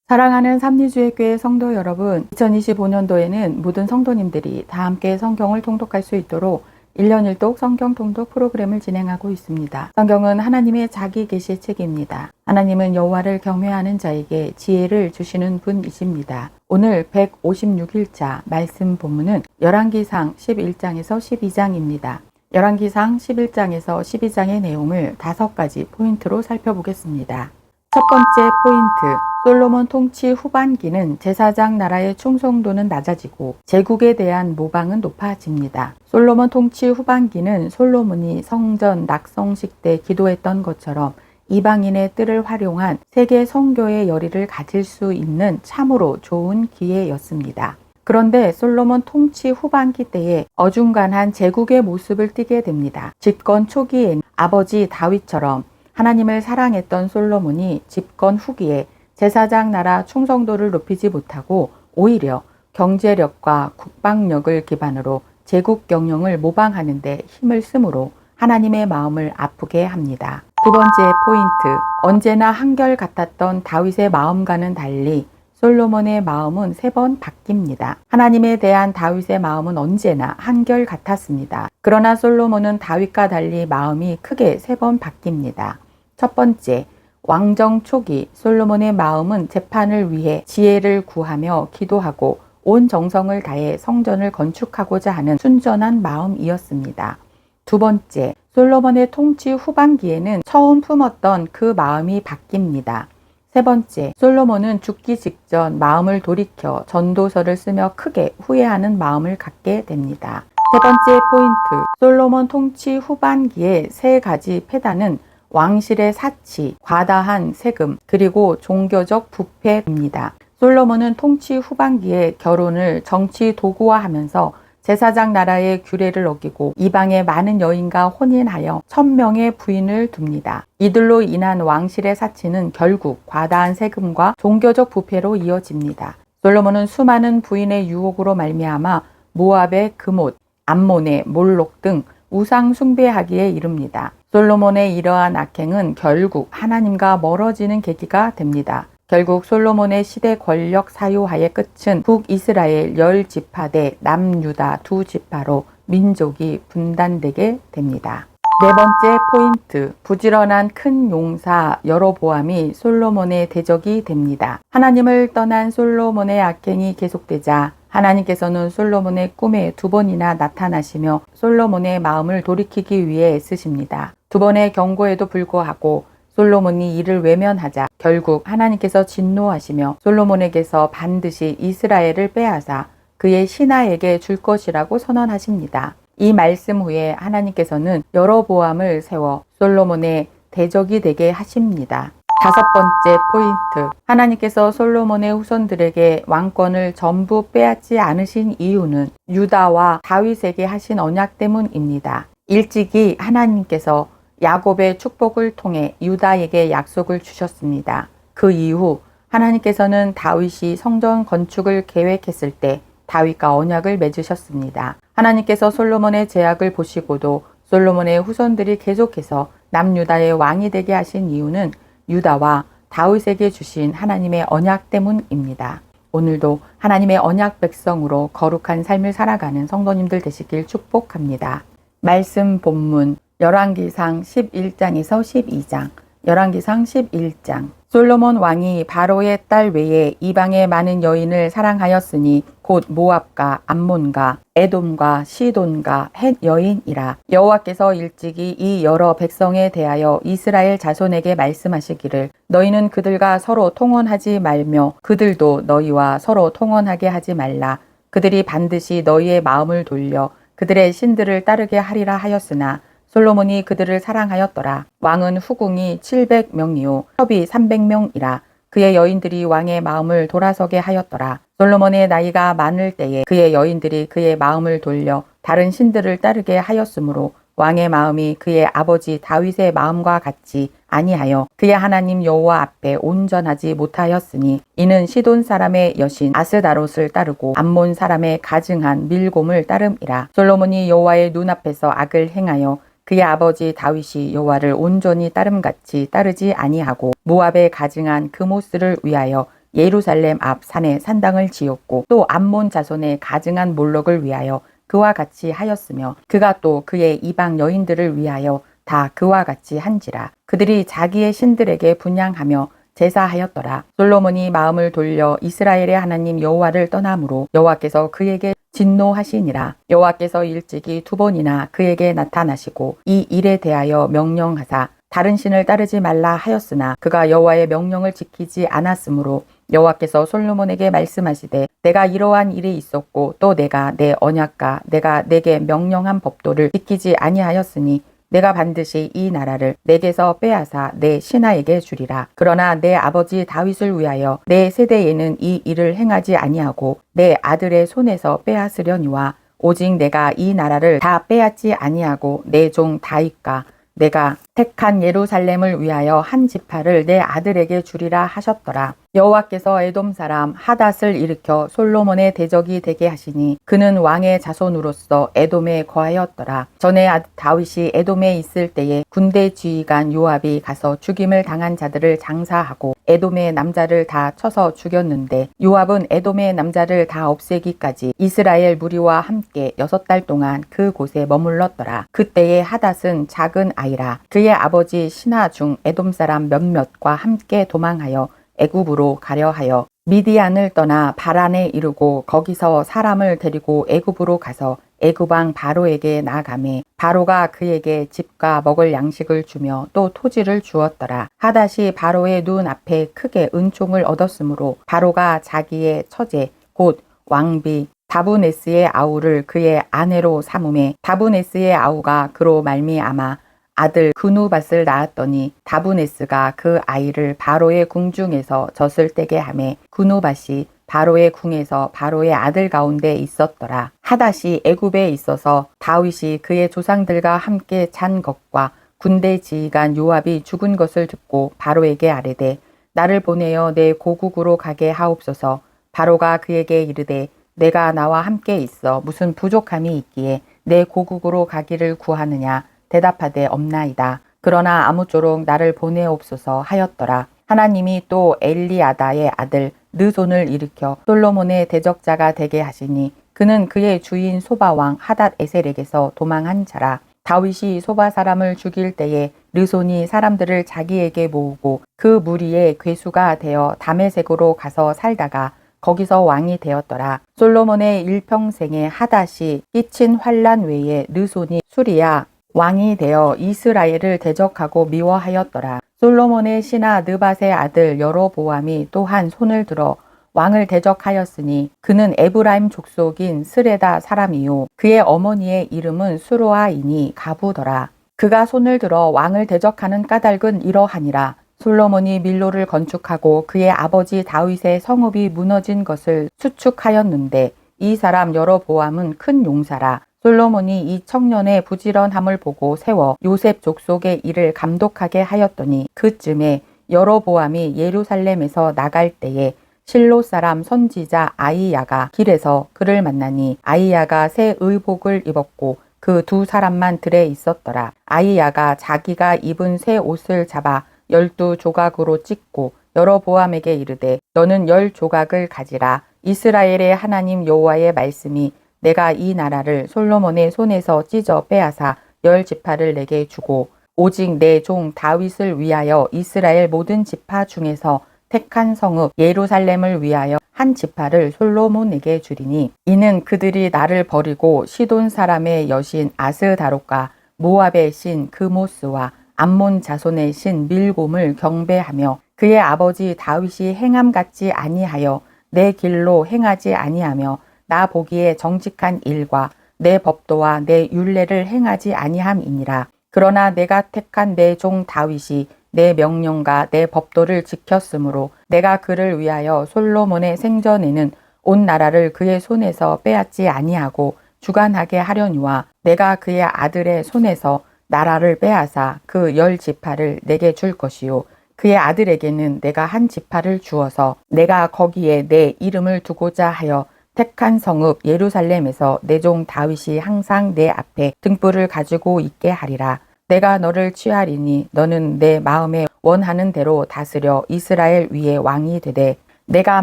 사랑하는 삼리주의교회 성도 여러분, 2025년도에는 모든 성도님들이 다 함께 성경을 통독할 수 있도록 1년 1독 성경 통독 프로그램을 진행하고 있습니다. 성경은 하나님의 자기 계시의 책입니다. 하나님은 여호와를 경외하는 자에게 지혜를 주시는 분이십니다. 오늘 156일차 말씀 본문은 열왕기상 11장에서 12장입니다. 열왕기상 11장에서 12장의 내용을 5가지 포인트로 살펴보겠습니다. 첫 번째 포인트, 솔로몬 통치 후반기는 제사장 나라의 충성도는 낮아지고 제국에 대한 모방은 높아집니다. 솔로몬 통치 후반기는 솔로몬이 성전 낙성식 때 기도했던 것처럼 이방인의 뜰을 활용한 세계 선교의 열의를 가질 수 있는 참으로 좋은 기회였습니다. 그런데 솔로몬 통치 후반기 때에 어중간한 제국의 모습을 띠게 됩니다. 집권 초기엔 아버지 다윗처럼 하나님을 사랑했던 솔로몬이 집권 후기에 제사장 나라 충성도를 높이지 못하고 오히려 경제력과 국방력을 기반으로 제국 경영을 모방하는 데 힘을 쓰므로 하나님의 마음을 아프게 합니다. 두 번째 포인트, 언제나 한결같았던 다윗의 마음과는 달리 솔로몬의 마음은 3번 바뀝니다. 하나님에 대한 다윗의 마음은 언제나 한결같았습니다. 그러나 솔로몬은 다윗과 달리 마음이 크게 3번 바뀝니다. 첫 번째, 왕정 초기 솔로몬의 마음은 재판을 위해 지혜를 구하며 기도하고 온 정성을 다해 성전을 건축하고자 하는 순전한 마음이었습니다. 두 번째, 솔로몬의 통치 후반기에는 처음 품었던 그 마음이 바뀝니다. 세 번째, 솔로몬은 죽기 직전 마음을 돌이켜 전도서를 쓰며 크게 후회하는 마음을 갖게 됩니다. 세 번째 포인트, 솔로몬 통치 후반기의 3가지 폐단은 왕실의 사치, 과다한 세금, 그리고 종교적 부패입니다. 솔로몬은 통치 후반기에 결혼을 정치 도구화하면서 제사장 나라의 규례를 어기고 이방의 많은 여인과 혼인하여 1000명의 부인을 둡니다. 이들로 인한 왕실의 사치는 결국 과다한 세금과 종교적 부패로 이어집니다. 솔로몬은 수많은 부인의 유혹으로 말미암아 모압의 금옷, 암몬의 몰록 등 우상 숭배하기에 이릅니다. 솔로몬의 이러한 악행은 결국 하나님과 멀어지는 계기가 됩니다. 결국 솔로몬의 시대 권력 사유하의 끝은 북이스라엘 10지파 대 남유다 2지파로 민족이 분단되게 됩니다. 네 번째 포인트, 부지런한 큰 용사 여로보암이 솔로몬의 대적이 됩니다. 하나님을 떠난 솔로몬의 악행이 계속되자 하나님께서는 솔로몬의 꿈에 2번이나 나타나시며 솔로몬의 마음을 돌이키기 위해 애쓰십니다. 2번의 경고에도 불구하고 솔로몬이 이를 외면하자 결국 하나님께서 진노하시며 솔로몬에게서 반드시 이스라엘을 빼앗아 그의 신하에게 줄 것이라고 선언하십니다. 이 말씀 후에 하나님께서는 여로보암을 세워 솔로몬의 대적이 되게 하십니다. 5번째 포인트, 하나님께서 솔로몬의 후손들에게 왕권을 전부 빼앗지 않으신 이유는 유다와 다윗에게 하신 언약 때문입니다. 일찍이 하나님께서 야곱의 축복을 통해 유다에게 약속을 주셨습니다. 그 이후 하나님께서는 다윗이 성전 건축을 계획했을 때 다윗과 언약을 맺으셨습니다. 하나님께서 솔로몬의 제약을 보시고도 솔로몬의 후손들이 계속해서 남유다의 왕이 되게 하신 이유는 유다와 다윗에게 주신 하나님의 언약 때문입니다. 오늘도 하나님의 언약 백성으로 거룩한 삶을 살아가는 성도님들 되시길 축복합니다. 말씀 본문 열왕기상 11장에서 12장, 열왕기상 11장. 솔로몬 왕이 바로의 딸 외에 이방의 많은 여인을 사랑하였으니 곧 모압과 암몬과 에돔과 시돈과 헷 여인이라. 여호와께서 일찍이 이 여러 백성에 대하여 이스라엘 자손에게 말씀하시기를 너희는 그들과 서로 통혼하지 말며 그들도 너희와 서로 통혼하게 하지 말라. 그들이 반드시 너희의 마음을 돌려 그들의 신들을 따르게 하리라 하였으나 솔로몬이 그들을 사랑하였더라. 왕은 후궁이 700명이요 협이 300명이라. 그의 여인들이 왕의 마음을 돌아서게 하였더라. 솔로몬의 나이가 많을 때에 그의 여인들이 그의 마음을 돌려 다른 신들을 따르게 하였으므로 왕의 마음이 그의 아버지 다윗의 마음과 같이 아니하여 그의 하나님 여호와 앞에 온전하지 못하였으니 이는 시돈 사람의 여신 아스다롯을 따르고 암몬 사람의 가증한 밀곰을 따름이라. 솔로몬이 여호와의 눈앞에서 악을 행하여 그의 아버지 다윗이 여호와를 온전히 따름같이 따르지 아니하고 모압에 가증한 그모스를 위하여 예루살렘 앞 산에 산당을 지었고 또 암몬 자손의 가증한 몰록을 위하여 그와 같이 하였으며 그가 또 그의 이방 여인들을 위하여 다 그와 같이 한지라. 그들이 자기의 신들에게 분향하며 제사하였더라. 솔로몬이 마음을 돌려 이스라엘의 하나님 여호와를 떠나므로 여호와께서 그에게 진노하시니라. 여호와께서 일찍이 2번이나 그에게 나타나시고 이 일에 대하여 명령하사 다른 신을 따르지 말라 하였으나 그가 여호와의 명령을 지키지 않았으므로 여호와께서 솔로몬에게 말씀하시되 내가 이러한 일이 있었고 또 내가 내 언약과 내가 내게 명령한 법도를 지키지 아니하였으니 내가 반드시 이 나라를 내게서 빼앗아 내 신하에게 주리라. 그러나 내 아버지 다윗을 위하여 내 세대에는 이 일을 행하지 아니하고 내 아들의 손에서 빼앗으려니와 오직 내가 이 나라를 다 빼앗지 아니하고 내 종 다윗과 내가 택한 예루살렘을 위하여 한 지파를 내 아들에게 주리라 하셨더라. 여호와께서 에돔 사람 하닷을 일으켜 솔로몬의 대적이 되게 하시니 그는 왕의 자손으로서 에돔에 거하였더라. 전에 다윗이 에돔에 있을 때에 군대 지휘관 요압이 가서 죽임을 당한 자들을 장사하고 에돔의 남자를 다 쳐서 죽였는데 요압은 에돔의 남자를 다 없애기까지 이스라엘 무리와 함께 6달 동안 그곳에 머물렀더라. 그때에 하닷은 작은 아이라 그의 아버지 신하 중 에돔 사람 몇몇과 함께 도망하여 애굽으로 가려 하여 미디안을 떠나 바란에 이르고 거기서 사람을 데리고 애굽으로 가서 애굽 왕 바로에게 나아가매 바로가 그에게 집과 먹을 양식을 주며 또 토지를 주었더라. 하닷이 바로의 눈 앞에 크게 은총을 얻었으므로 바로가 자기의 처제 곧 왕비 다브네스의 아우를 그의 아내로 삼음에 다브네스의 아우가 그로 말미암아 아들 그누밧을 낳았더니 다브네스가 그 아이를 바로의 궁중에서 젖을 떼게 하매 그누밧이 바로의 궁에서 바로의 아들 가운데 있었더라. 하닷이 애굽에 있어서 다윗이 그의 조상들과 함께 잔 것과 군대 지휘관 요압이 죽은 것을 듣고 바로에게 아뢰되 나를 보내어 내 고국으로 가게 하옵소서. 바로가 그에게 이르되 내가 나와 함께 있어 무슨 부족함이 있기에 내 고국으로 가기를 구하느냐. 대답하되 없나이다. 그러나 아무쪼록 나를 보내옵소서 하였더라. 하나님이 또 엘리아다의 아들 느손을 일으켜 솔로몬의 대적자가 되게 하시니 그는 그의 주인 소바왕 하닷 에셀에게서 도망한 자라. 다윗이 소바 사람을 죽일 때에 느손이 사람들을 자기에게 모으고 그 무리의 괴수가 되어 다메섹으로 가서 살다가 거기서 왕이 되었더라. 솔로몬의 일평생에 하닷이 끼친 환란 외에 느손이 수리야 왕이 되어 이스라엘을 대적하고 미워하였더라. 솔로몬의 신하 느밧의 아들 여로보암이 또한 손을 들어 왕을 대적하였으니 그는 에브라임 족속인 스레다 사람이요 그의 어머니의 이름은 수로아이니 가부더라. 그가 손을 들어 왕을 대적하는 까닭은 이러하니라. 솔로몬이 밀로를 건축하고 그의 아버지 다윗의 성읍이 무너진 것을 수축하였는데 이 사람 여로보암은 큰 용사라. 솔로몬이 이 청년의 부지런함을 보고 세워 요셉 족속의 일을 감독하게 하였더니 그쯤에 여로보암이 예루살렘에서 나갈 때에 실로 사람 선지자 아이야가 길에서 그를 만나니 아이야가 새 의복을 입었고 그 2사람만 들에 있었더라. 아이야가 자기가 입은 새 옷을 잡아 12조각으로 찢고 여로보암에게 이르되 너는 10조각을 가지라. 이스라엘의 하나님 여호와의 말씀이 내가 이 나라를 솔로몬의 손에서 찢어 빼앗아 10지파를 내게 주고 오직 내 종 다윗을 위하여 이스라엘 모든 지파 중에서 택한 성읍 예루살렘을 위하여 한 지파를 솔로몬에게 주리니 이는 그들이 나를 버리고 시돈 사람의 여신 아스다롯과 모압의 신 그모스와 암몬 자손의 신 밀곰을 경배하며 그의 아버지 다윗이 행함 같지 아니하여 내 길로 행하지 아니하며 나 보기에 정직한 일과 내 법도와 내 율례를 행하지 아니함이니라. 그러나 내가 택한 내 종 다윗이 내 명령과 내 법도를 지켰으므로 내가 그를 위하여 솔로몬의 생전에는 온 나라를 그의 손에서 빼앗지 아니하고 주관하게 하려니와 내가 그의 아들의 손에서 나라를 빼앗아 그 10지파를 내게 줄 것이요 그의 아들에게는 내가 한 지파를 주어서 내가 거기에 내 이름을 두고자 하여 택한 성읍 예루살렘에서 내 종 다윗이 항상 내 앞에 등불을 가지고 있게 하리라. 내가 너를 취하리니 너는 내 마음에 원하는 대로 다스려 이스라엘 위에 왕이 되되 내가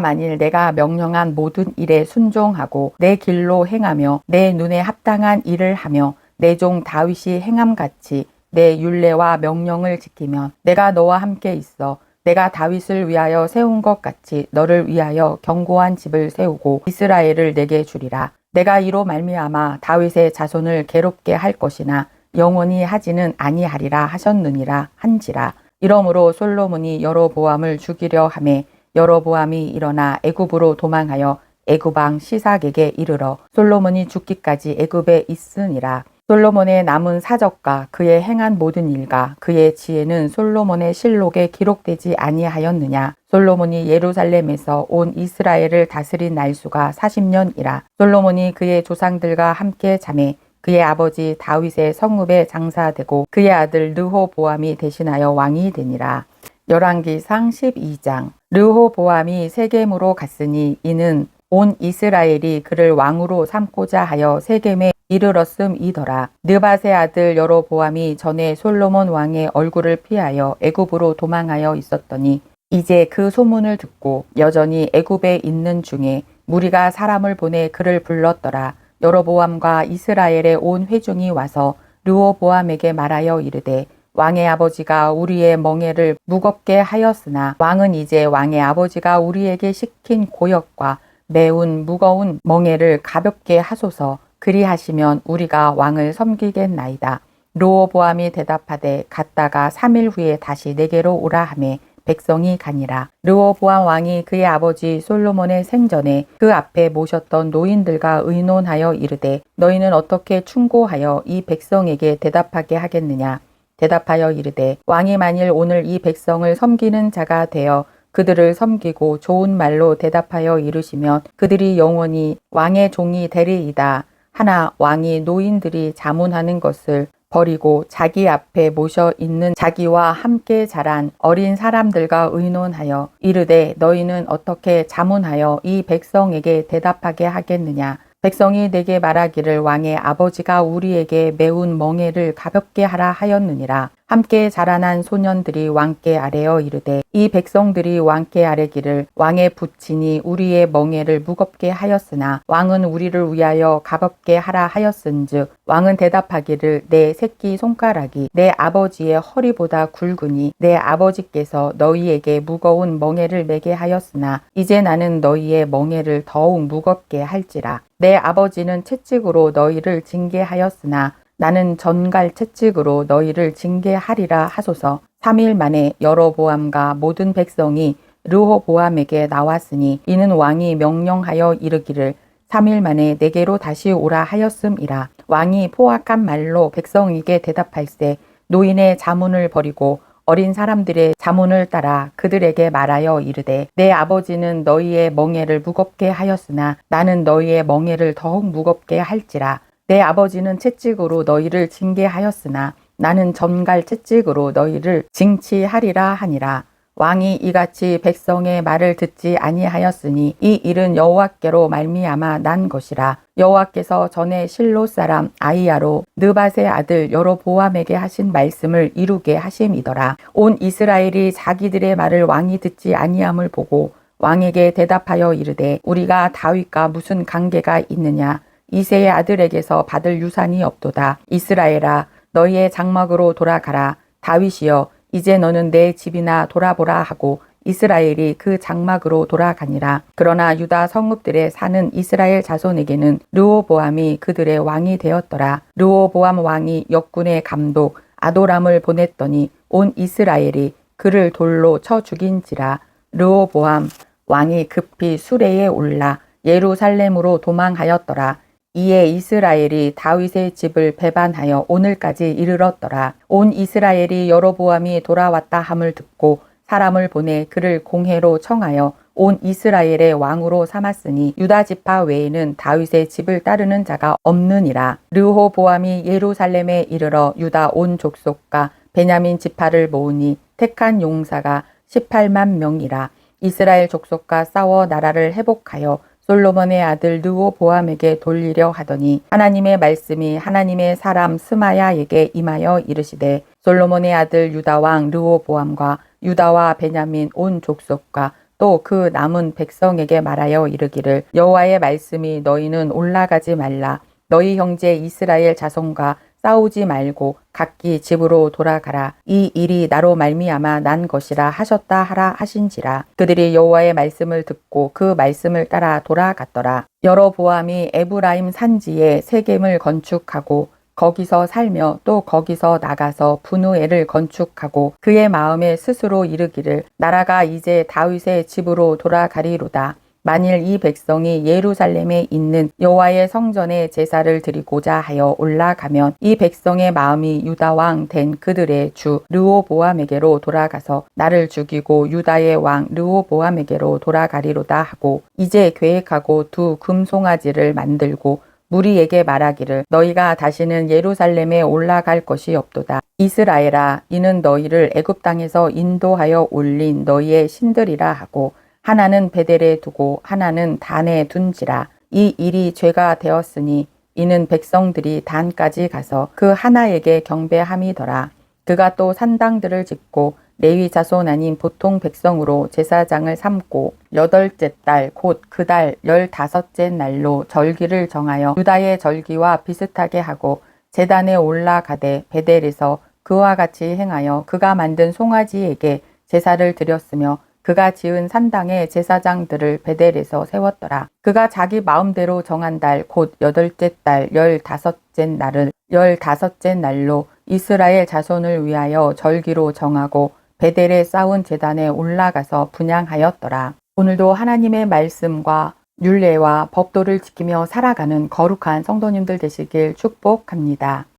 만일 내가 명령한 모든 일에 순종하고 내 길로 행하며 내 눈에 합당한 일을 하며 내 종 다윗이 행함같이 내 율례와 명령을 지키면 내가 너와 함께 있어 내가 다윗을 위하여 세운 것 같이 너를 위하여 견고한 집을 세우고 이스라엘을 내게 주리라. 내가 이로 말미암아 다윗의 자손을 괴롭게 할 것이나 영원히 하지는 아니하리라 하셨느니라 한지라. 이러므로 솔로몬이 여로보암을 죽이려 하매 여로보암이 일어나 애굽으로 도망하여 애굽 왕 시삭에게 이르러 솔로몬이 죽기까지 애굽에 있으니라. 솔로몬의 남은 사적과 그의 행한 모든 일과 그의 지혜는 솔로몬의 실록에 기록되지 아니하였느냐. 솔로몬이 예루살렘에서 온 이스라엘을 다스린 날수가 40년이라. 솔로몬이 그의 조상들과 함께 자매 그의 아버지 다윗의 성읍에 장사되고 그의 아들 르호보암이 대신하여 왕이 되니라. 열왕기상 12장. 르호보암이 세겜으로 갔으니 이는 온 이스라엘이 그를 왕으로 삼고자 하여 세겜에 이르렀음이더라. 느밧의 아들 여로보암이 전에 솔로몬 왕의 얼굴을 피하여 애굽으로 도망하여 있었더니 이제 그 소문을 듣고 여전히 애굽에 있는 중에 무리가 사람을 보내 그를 불렀더라. 여로보암과 이스라엘의 온 회중이 와서 르호보암에게 말하여 이르되 왕의 아버지가 우리의 멍에를 무겁게 하였으나 왕은 이제 왕의 아버지가 우리에게 시킨 고역과 매운 무거운 멍에를 가볍게 하소서. 그리하시면 우리가 왕을 섬기겠나이다. 르호보암이 대답하되 갔다가 3일 후에 다시 내게로 오라 하매 백성이 가니라. 르호보암 왕이 그의 아버지 솔로몬의 생전에 그 앞에 모셨던 노인들과 의논하여 이르되 너희는 어떻게 충고하여 이 백성에게 대답하게 하겠느냐. 대답하여 이르되 왕이 만일 오늘 이 백성을 섬기는 자가 되어 그들을 섬기고 좋은 말로 대답하여 이르시면 그들이 영원히 왕의 종이 되리이다. 하나 왕이 노인들이 자문하는 것을 버리고 자기 앞에 모셔 있는 자기와 함께 자란 어린 사람들과 의논하여 이르되 너희는 어떻게 자문하여 이 백성에게 대답하게 하겠느냐. 백성이 내게 말하기를 왕의 아버지가 우리에게 매운 멍에를 가볍게 하라 하였느니라. 함께 자라난 소년들이 왕께 아뢰어 이르되 이 백성들이 왕께 아뢰기를 왕의 부친이 우리의 멍에를 무겁게 하였으나 왕은 우리를 위하여 가볍게 하라 하였은즉 왕은 대답하기를 내 새끼 손가락이 내 아버지의 허리보다 굵으니 내 아버지께서 너희에게 무거운 멍에를 매게 하였으나 이제 나는 너희의 멍에를 더욱 무겁게 할지라. 내 아버지는 채찍으로 너희를 징계하였으나 나는 전갈 채찍으로 너희를 징계하리라 하소서. 3일 만에 여로보암과 모든 백성이 르호보암에게 나왔으니 이는 왕이 명령하여 이르기를 3일 만에 내게로 다시 오라 하였음이라. 왕이 포악한 말로 백성에게 대답할세 노인의 자문을 버리고 어린 사람들의 자문을 따라 그들에게 말하여 이르되 내 아버지는 너희의 멍에를 무겁게 하였으나 나는 너희의 멍에를 더욱 무겁게 할지라. 내 아버지는 채찍으로 너희를 징계하였으나 나는 전갈 채찍으로 너희를 징치하리라 하니라. 왕이 이같이 백성의 말을 듣지 아니하였으니 이 일은 여호와께로 말미암아 난 것이라. 여호와께서 전에 실로 사람 아히야로 느밧의 아들 여로보암에게 하신 말씀을 이루게 하심이더라. 온 이스라엘이 자기들의 말을 왕이 듣지 아니함을 보고 왕에게 대답하여 이르되 우리가 다윗과 무슨 관계가 있느냐. 이새의 아들에게서 받을 유산이 없도다. 이스라엘아 너희의 장막으로 돌아가라. 다윗이여 이제 너는 내 집이나 돌아보라 하고 이스라엘이 그 장막으로 돌아가니라. 그러나 유다 성읍들에 사는 이스라엘 자손에게는 르호보암이 그들의 왕이 되었더라. 르호보암 왕이 역군의 감독 아도람을 보냈더니 온 이스라엘이 그를 돌로 쳐 죽인지라. 르호보암 왕이 급히 수레에 올라 예루살렘으로 도망하였더라. 이에 이스라엘이 다윗의 집을 배반하여 오늘까지 이르렀더라. 온 이스라엘이 여로보암이 돌아왔다 함을 듣고 사람을 보내 그를 공회로 청하여 온 이스라엘의 왕으로 삼았으니 유다 지파 외에는 다윗의 집을 따르는 자가 없느니라. 르호보암이 예루살렘에 이르러 유다 온 족속과 베냐민 지파를 모으니 택한 용사가 18만 명이라. 이스라엘 족속과 싸워 나라를 회복하여 솔로몬의 아들 르호보암에게 돌리려 하더니 하나님의 말씀이 하나님의 사람 스마야에게 임하여 이르시되 솔로몬의 아들 유다 왕 르호보암과 유다와 베냐민 온 족속과 또 그 남은 백성에게 말하여 이르기를 여호와의 말씀이 너희는 올라가지 말라. 너희 형제 이스라엘 자손과 싸우지 말고 각기 집으로 돌아가라. 이 일이 나로 말미암아 난 것이라 하셨다 하라 하신지라. 그들이 여호와의 말씀을 듣고 그 말씀을 따라 돌아갔더라. 여로보암이 에브라임 산지에 세겜을 건축하고 거기서 살며 또 거기서 나가서 분우엘을 건축하고 그의 마음에 스스로 이르기를 나라가 이제 다윗의 집으로 돌아가리로다. 만일 이 백성이 예루살렘에 있는 여호와의 성전에 제사를 드리고자 하여 올라가면 이 백성의 마음이 유다 왕 된 그들의 주 르호보암에게로 돌아가서 나를 죽이고 유다의 왕 르호보암에게로 돌아가리로다 하고 이제 계획하고 두 금송아지를 만들고 무리에게 말하기를 너희가 다시는 예루살렘에 올라갈 것이 없도다. 이스라엘아 이는 너희를 애굽 땅에서 인도하여 올린 너희의 신들이라 하고 하나는 베델에 두고 하나는 단에 둔지라. 이 일이 죄가 되었으니 이는 백성들이 단까지 가서 그 하나에게 경배함이더라. 그가 또 산당들을 짓고 레위 자손 아닌 보통 백성으로 제사장을 삼고 8째 달 곧 그 달 15째 날로 절기를 정하여 유다의 절기와 비슷하게 하고 제단에 올라가되 베델에서 그와 같이 행하여 그가 만든 송아지에게 제사를 드렸으며 그가 지은 산당의 제사장들을 베델에서 세웠더라. 그가 자기 마음대로 정한 달 곧 8째 달 15째 날을 15째 날로 이스라엘 자손을 위하여 절기로 정하고 베델에 쌓은 제단에 올라가서 분향하였더라. 오늘도 하나님의 말씀과 율례와 법도를 지키며 살아가는 거룩한 성도님들 되시길 축복합니다.